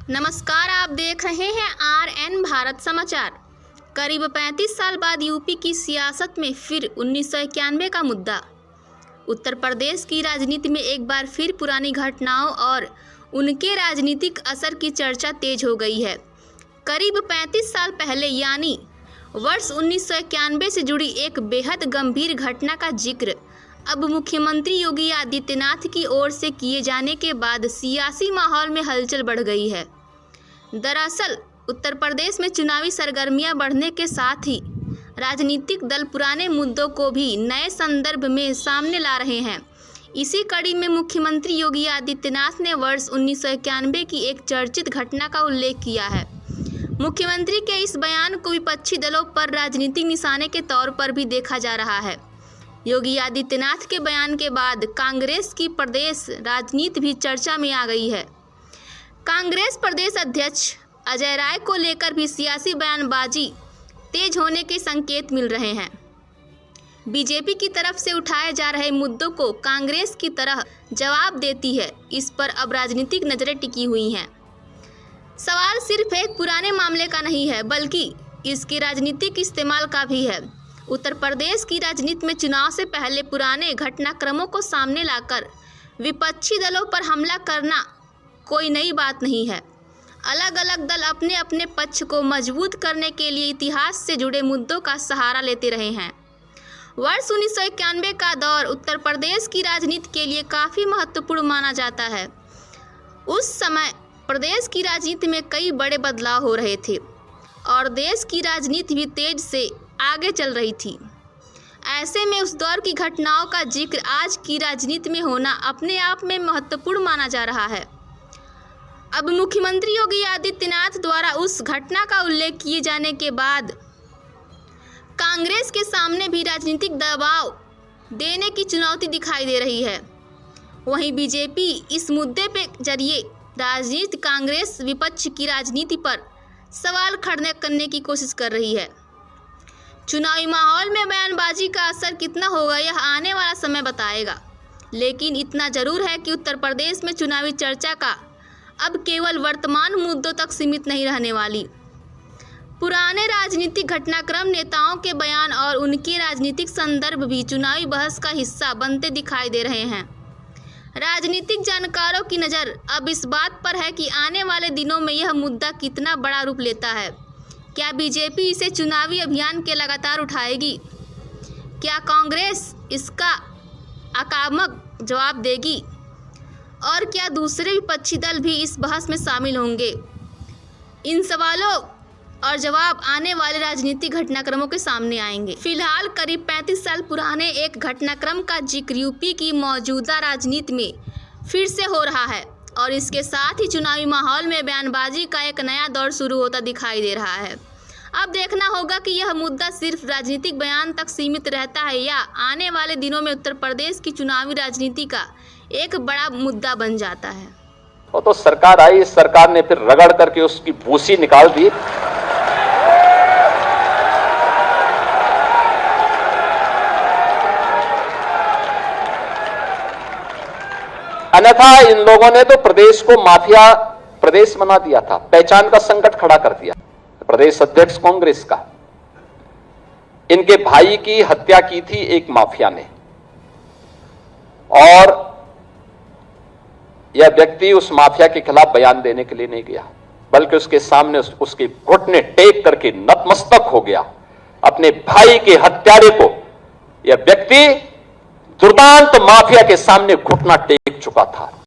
नमस्कार, आप देख रहे हैं RN भारत समाचार। करीब 35 साल बाद यूपी की सियासत में फिर 1991 का मुद्दा। उत्तर प्रदेश की राजनीति में एक बार फिर पुरानी घटनाओं और उनके राजनीतिक असर की चर्चा तेज हो गई है। करीब 35 साल पहले यानी वर्ष 1991 से जुड़ी एक बेहद गंभीर घटना का जिक्र अब मुख्यमंत्री योगी आदित्यनाथ की ओर से किए जाने के बाद सियासी माहौल में हलचल बढ़ गई है। दरअसल उत्तर प्रदेश में चुनावी सरगर्मियां बढ़ने के साथ ही राजनीतिक दल पुराने मुद्दों को भी नए संदर्भ में सामने ला रहे हैं। इसी कड़ी में मुख्यमंत्री योगी आदित्यनाथ ने वर्ष 1991 की एक चर्चित घटना का उल्लेख किया है। मुख्यमंत्री के इस बयान को विपक्षी दलों पर राजनीतिक निशाने के तौर पर भी देखा जा रहा है। योगी आदित्यनाथ के बयान के बाद कांग्रेस की प्रदेश राजनीति भी चर्चा में आ गई है। कांग्रेस प्रदेश अध्यक्ष अजय राय को लेकर भी सियासी बयानबाजी तेज होने के संकेत मिल रहे हैं। बीजेपी की तरफ से उठाए जा रहे मुद्दों को कांग्रेस की तरह जवाब देती है। इस पर अब राजनीतिक नजरें टिकी हुई हैं। सवाल सिर्फ एक पुराने मामले का नहीं है, बल्कि इसके राजनीतिक इस्तेमाल का भी है। उत्तर प्रदेश की राजनीति में चुनाव से पहले पुराने घटनाक्रमों को सामने लाकर विपक्षी दलों पर हमला करना कोई नई बात नहीं है। अलग अलग दल अपने अपने पक्ष को मजबूत करने के लिए इतिहास से जुड़े मुद्दों का सहारा लेते रहे हैं। वर्ष 1991 का दौर उत्तर प्रदेश की राजनीति के लिए काफ़ी महत्वपूर्ण माना जाता है। उस समय प्रदेश की राजनीति में कई बड़े बदलाव हो रहे थे और देश की राजनीति भी तेज से आगे चल रही थी। ऐसे में उस दौर की घटनाओं का जिक्र आज की राजनीति में होना अपने आप में महत्वपूर्ण माना जा रहा है। अब मुख्यमंत्री योगी आदित्यनाथ द्वारा उस घटना का उल्लेख किए जाने के बाद कांग्रेस के सामने भी राजनीतिक दबाव देने की चुनौती दिखाई दे रही है। वहीं बीजेपी इस मुद्दे के जरिए राजनीति कांग्रेस विपक्ष की राजनीति पर सवाल खड़े करने की कोशिश कर रही है। चुनावी माहौल में बयानबाजी का असर कितना होगा यह आने वाला समय बताएगा, लेकिन इतना जरूर है कि उत्तर प्रदेश में चुनावी चर्चा का अब केवल वर्तमान मुद्दों तक सीमित नहीं रहने वाली। पुराने राजनीतिक घटनाक्रम, नेताओं के बयान और उनके राजनीतिक संदर्भ भी चुनावी बहस का हिस्सा बनते दिखाई दे रहे हैं। राजनीतिक जानकारों की नज़र अब इस बात पर है कि आने वाले दिनों में यह मुद्दा कितना बड़ा रूप लेता है। क्या बीजेपी इसे चुनावी अभियान के लगातार उठाएगी? क्या कांग्रेस इसका आक्रामक जवाब देगी? और क्या दूसरे विपक्षी दल भी इस बहस में शामिल होंगे? इन सवालों और जवाब आने वाले राजनीतिक घटनाक्रमों के सामने आएंगे। फिलहाल करीब 35 साल पुराने एक घटनाक्रम का जिक्र यूपी की मौजूदा राजनीति में फिर से हो रहा है और इसके साथ ही चुनावी माहौल में बयानबाजी का एक नया दौर शुरू होता दिखाई दे रहा है। अब देखना होगा कि यह मुद्दा सिर्फ राजनीतिक बयान तक सीमित रहता है या आने वाले दिनों में उत्तर प्रदेश की चुनावी राजनीति का एक बड़ा मुद्दा बन जाता है। वो तो सरकार आई, इस सरकार ने फिर रगड़ करके उसकी भूसी निकाल दी। अन्यथा इन लोगों ने तो प्रदेश को माफिया प्रदेश बना दिया था, पहचान का संकट खड़ा कर दिया। प्रदेश अध्यक्ष कांग्रेस का, इनके भाई की हत्या की थी एक माफिया ने और यह व्यक्ति उस माफिया के खिलाफ बयान देने के लिए नहीं गया, बल्कि उसके सामने उसके घुटने टेक करके नतमस्तक हो गया। अपने भाई के हत्यारे को यह व्यक्ति दुर्दांत माफिया के सामने घुटना टेक चुका था।